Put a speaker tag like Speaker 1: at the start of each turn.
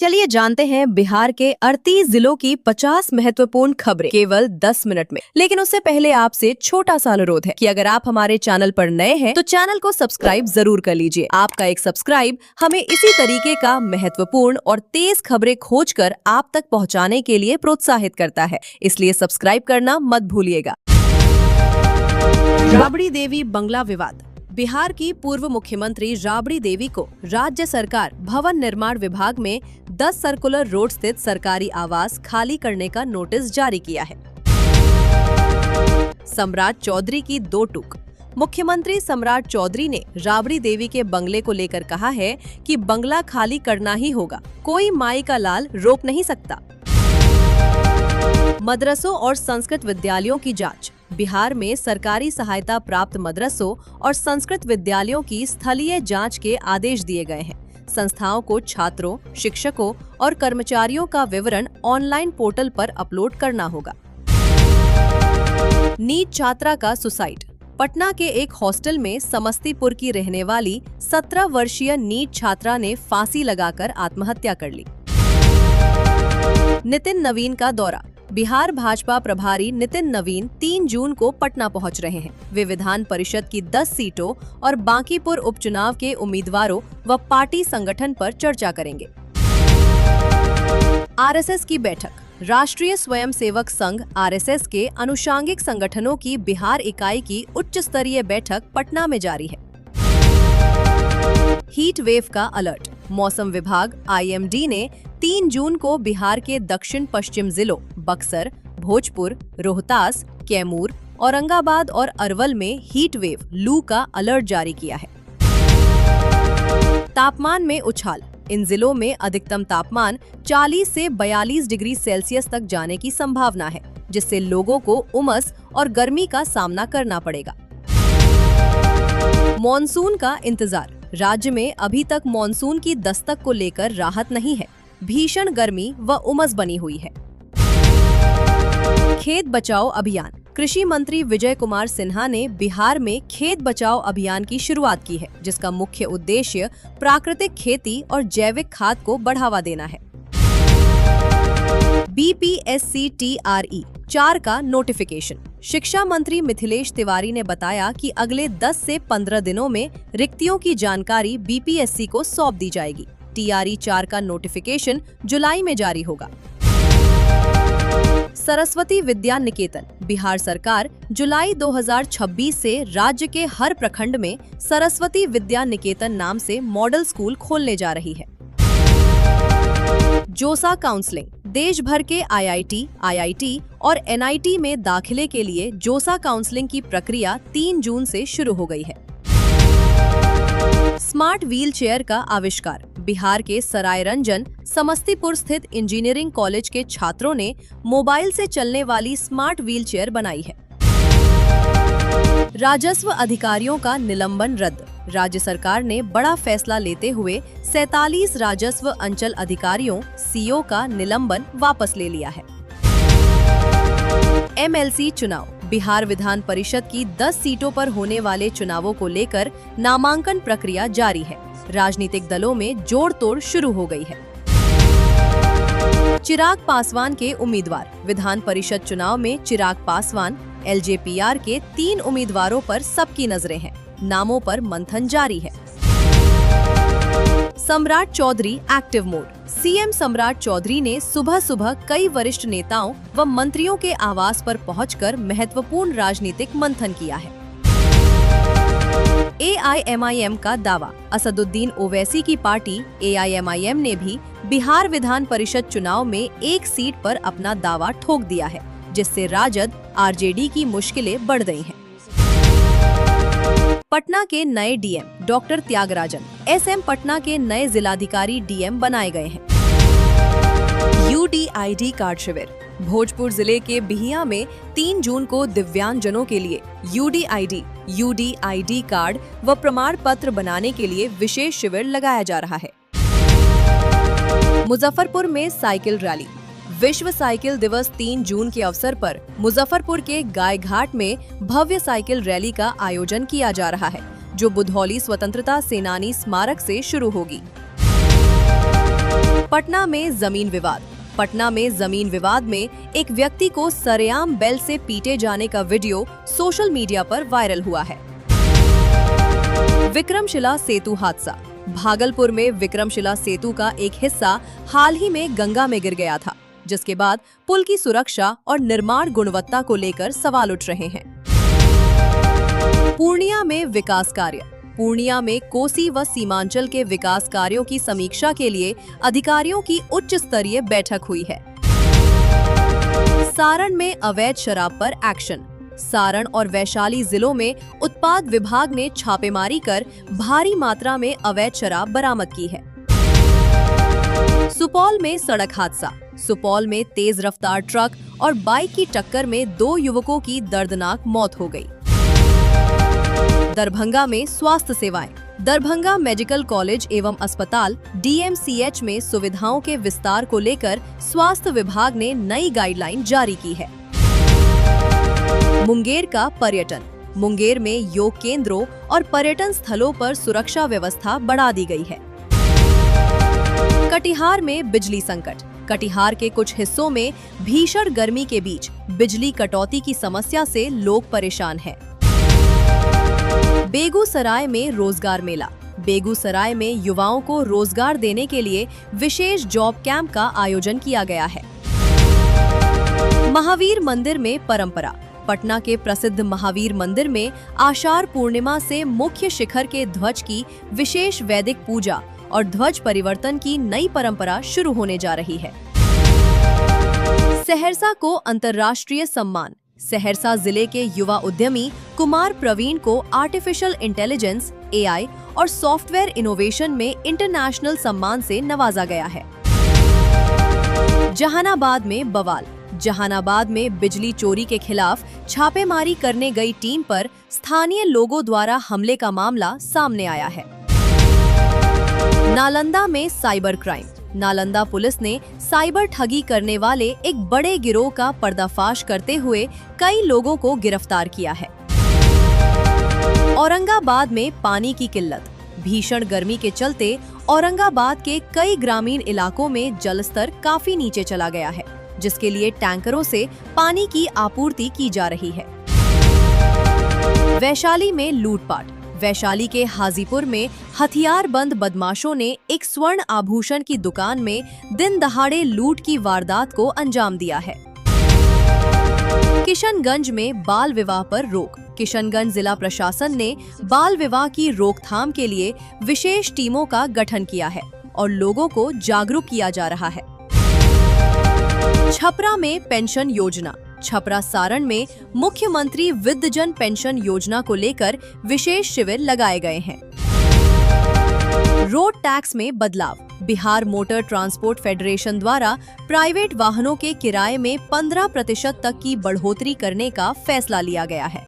Speaker 1: चलिए जानते हैं बिहार के 38 जिलों की 50 महत्वपूर्ण खबरें केवल 10 मिनट में। लेकिन उससे पहले आपसे छोटा सा अनुरोध है कि अगर आप हमारे चैनल पर नए हैं तो चैनल को सब्सक्राइब जरूर कर लीजिए। आपका एक सब्सक्राइब हमें इसी तरीके का महत्वपूर्ण और तेज खबरें खोजकर आप तक पहुंचाने के लिए प्रोत्साहित करता है, इसलिए सब्सक्राइब करना मत भूलिएगा। राबड़ी देवी बंगला विवाद। बिहार की पूर्व मुख्यमंत्री राबड़ी देवी को राज्य सरकार भवन निर्माण विभाग में 10 सर्कुलर रोड स्थित सरकारी आवास खाली करने का नोटिस जारी किया है। सम्राट चौधरी की दो टूक। मुख्यमंत्री सम्राट चौधरी ने राबड़ी देवी के बंगले को लेकर कहा है कि बंगला खाली करना ही होगा, कोई माई का लाल रोक नहीं सकता। मदरसों और संस्कृत विद्यालयों की जांच। बिहार में सरकारी सहायता प्राप्त मदरसों और संस्कृत विद्यालयों की स्थलीय जांच के आदेश दिए गए हैं। संस्थाओं को छात्रों, शिक्षकों और कर्मचारियों का विवरण ऑनलाइन पोर्टल पर अपलोड करना होगा। नीट छात्रा का सुसाइड। पटना के एक हॉस्टल में समस्तीपुर की रहने वाली 17 वर्षीय नीट छात्रा ने फांसी लगाकर आत्महत्या कर ली। नितिन नवीन का दौरा। बिहार भाजपा प्रभारी नितिन नवीन 3 जून को पटना पहुंच रहे हैं। वे विधान परिषद की 10 सीटों और बांकीपुर उपचुनाव के उम्मीदवारों व पार्टी संगठन पर चर्चा करेंगे। आरएसएस की बैठक। राष्ट्रीय स्वयंसेवक संघ आरएसएस के अनुषांगिक संगठनों की बिहार इकाई की उच्च स्तरीय बैठक पटना में जारी है। हीट वेव का अलर्ट। मौसम विभाग आईएमडी ने 3 जून को बिहार के दक्षिण पश्चिम जिलों बक्सर, भोजपुर, रोहतास, कैमूर, औरंगाबाद और अरवल में हीट वेव लू का अलर्ट जारी किया है। तापमान में उछाल। इन जिलों में अधिकतम तापमान 40 से 42 डिग्री सेल्सियस तक जाने की संभावना है, जिससे लोगों को उमस और गर्मी का सामना करना पड़ेगा। मॉनसून का इंतजार। राज्य में अभी तक मॉनसून की दस्तक को लेकर राहत नहीं है। भीषण गर्मी व उमस बनी हुई है। खेत बचाओ अभियान। कृषि मंत्री विजय कुमार सिन्हा ने बिहार में खेत बचाओ अभियान की शुरुआत की है, जिसका मुख्य उद्देश्य प्राकृतिक खेती और जैविक खाद को बढ़ावा देना है। BPSC-TRE 4 का नोटिफिकेशन। शिक्षा मंत्री मिथिलेश तिवारी ने बताया कि अगले 10 से 15 दिनों में रिक्तियों की जानकारी BPSC को सौंप दी जाएगी। TRE 4 का नोटिफिकेशन जुलाई में जारी होगा। सरस्वती विद्या निकेतन। बिहार सरकार जुलाई 2026 से राज्य के हर प्रखंड में सरस्वती विद्या निकेतन नाम से मॉडल स्कूल खोलने जा रही है। जोसा काउंसलिंग। देश भर के IIT और NIT में दाखिले के लिए जोसा काउंसलिंग की प्रक्रिया 3 जून से शुरू हो गई है। स्मार्ट व्हील चेयर का आविष्कार। बिहार के सरायरंजन समस्तीपुर स्थित इंजीनियरिंग कॉलेज के छात्रों ने मोबाइल से चलने वाली स्मार्ट व्हील चेयर बनाई है। राजस्व अधिकारियों का निलंबन रद्द। राज्य सरकार ने बड़ा फैसला लेते हुए 47 राजस्व अंचल अधिकारियों CO का निलंबन वापस ले लिया है। MLC चुनाव। बिहार विधान परिषद की 10 सीटों पर होने वाले चुनावों को लेकर नामांकन प्रक्रिया जारी है। राजनीतिक दलों में जोड़ तोड़ शुरू हो गई है। चिराग पासवान के उम्मीदवार। विधान परिषद चुनाव में चिराग पासवान LJPR के 3 उम्मीदवारों पर सबकी नजरें हैं। नामों पर मंथन जारी है। सम्राट चौधरी एक्टिव मोड। CM सम्राट चौधरी ने सुबह सुबह कई वरिष्ठ नेताओं व मंत्रियों के आवास पर पहुंचकर महत्वपूर्ण राजनीतिक मंथन किया है। AIMIM का दावा। असदुद्दीन ओवैसी की पार्टी AIMIM ने भी बिहार विधान परिषद चुनाव में एक सीट पर अपना दावा ठोक दिया है, जिससे राजद RJD की मुश्किलें बढ़ गई हैं। पटना के नए DM doctor Tyagarajan SM Patna के नए जिलाधिकारी DM बनाए गए हैं। UDID कार्ड शिविर। भोजपुर जिले के बिहिया में 3 जून को दिव्यांगजनों के लिए UDID कार्ड व प्रमाण पत्र बनाने के लिए विशेष शिविर लगाया जा रहा है। मुजफ्फरपुर में साइकिल रैली। विश्व साइकिल दिवस 3 जून के अवसर पर मुजफ्फरपुर के गाय घाट में भव्य साइकिल रैली का आयोजन किया जा रहा है, जो बुधौली स्वतंत्रता सेनानी स्मारक से शुरू होगी। पटना में जमीन विवाद। पटना में जमीन विवाद में एक व्यक्ति को सरेआम बेल्ट से पीटे जाने का वीडियो सोशल मीडिया पर वायरल हुआ है। विक्रमशिला सेतु हादसा। भागलपुर में विक्रमशिला सेतु का एक हिस्सा हाल ही में गंगा में गिर गया था, जिसके बाद पुल की सुरक्षा और निर्माण गुणवत्ता को लेकर सवाल उठ रहे हैं। पूर्णिया में विकास कार्य। पूर्णिया में कोसी व सीमांचल के विकास कार्यों की समीक्षा के लिए अधिकारियों की उच्च स्तरीय बैठक हुई है। सारण में अवैध शराब पर एक्शन। सारण और वैशाली जिलों में उत्पाद विभाग ने छापेमारी कर भारी मात्रा में अवैध शराब बरामद की है। सुपौल में सड़क हादसा। सुपौल में तेज रफ्तार ट्रक और बाइक की टक्कर में 2 युवकों की दर्दनाक मौत हो गई। दरभंगा में स्वास्थ्य सेवाएं। दरभंगा मेडिकल कॉलेज एवं अस्पताल DMCH में सुविधाओं के विस्तार को लेकर स्वास्थ्य विभाग ने नई गाइडलाइन जारी की है। मुंगेर का पर्यटन। मुंगेर में योग केंद्रों और पर्यटन स्थलों पर सुरक्षा व्यवस्था बढ़ा दी गई है। कटिहार में बिजली संकट। कटिहार के कुछ हिस्सों में भीषण गर्मी के बीच बिजली कटौती की समस्या से लोग परेशान हैं। बेगूसराय में रोजगार मेला। बेगूसराय में युवाओं को रोजगार देने के लिए विशेष जॉब कैंप का आयोजन किया गया है। महावीर मंदिर में परंपरा। पटना के प्रसिद्ध महावीर मंदिर में आषाढ़ पूर्णिमा से मुख्य शिखर के ध्वज की विशेष वैदिक पूजा और ध्वज परिवर्तन की नई परंपरा शुरू होने जा रही है। सहरसा को अंतर्राष्ट्रीय सम्मान। सहरसा जिले के युवा उद्यमी कुमार प्रवीण को आर्टिफिशियल इंटेलिजेंस AI और सॉफ्टवेयर इनोवेशन में इंटरनेशनल सम्मान से नवाजा गया है। जहानाबाद में बवाल। जहानाबाद में बिजली चोरी के खिलाफ छापेमारी करने गई टीम पर स्थानीय लोगों द्वारा हमले का मामला सामने आया है। नालंदा में साइबर क्राइम। नालंदा पुलिस ने साइबर ठगी करने वाले एक बड़े गिरोह का पर्दाफाश करते हुए कई लोगों को गिरफ्तार किया है। औरंगाबाद में पानी की किल्लत। भीषण गर्मी के चलते औरंगाबाद के कई ग्रामीण इलाकों में जलस्तर काफी नीचे चला गया है, जिसके लिए टैंकरों से पानी की आपूर्ति की जा रही है। वैशाली में लूटपाट। वैशाली के हाजीपुर में हथियारबंद बदमाशों ने एक स्वर्ण आभूषण की दुकान में दिन दहाड़े लूट की वारदात को अंजाम दिया है। किशनगंज में बाल विवाह पर रोक। किशनगंज जिला प्रशासन ने बाल विवाह की रोकथाम के लिए विशेष टीमों का गठन किया है और लोगों को जागरूक किया जा रहा है। छपरा में पेंशन योजना। छपरा सारण में मुख्यमंत्री वृद्धजन पेंशन योजना को लेकर विशेष शिविर लगाए गए हैं। रोड टैक्स में बदलाव। बिहार मोटर ट्रांसपोर्ट फेडरेशन द्वारा प्राइवेट वाहनों के किराए में 15% तक की बढ़ोतरी करने का फैसला लिया गया है।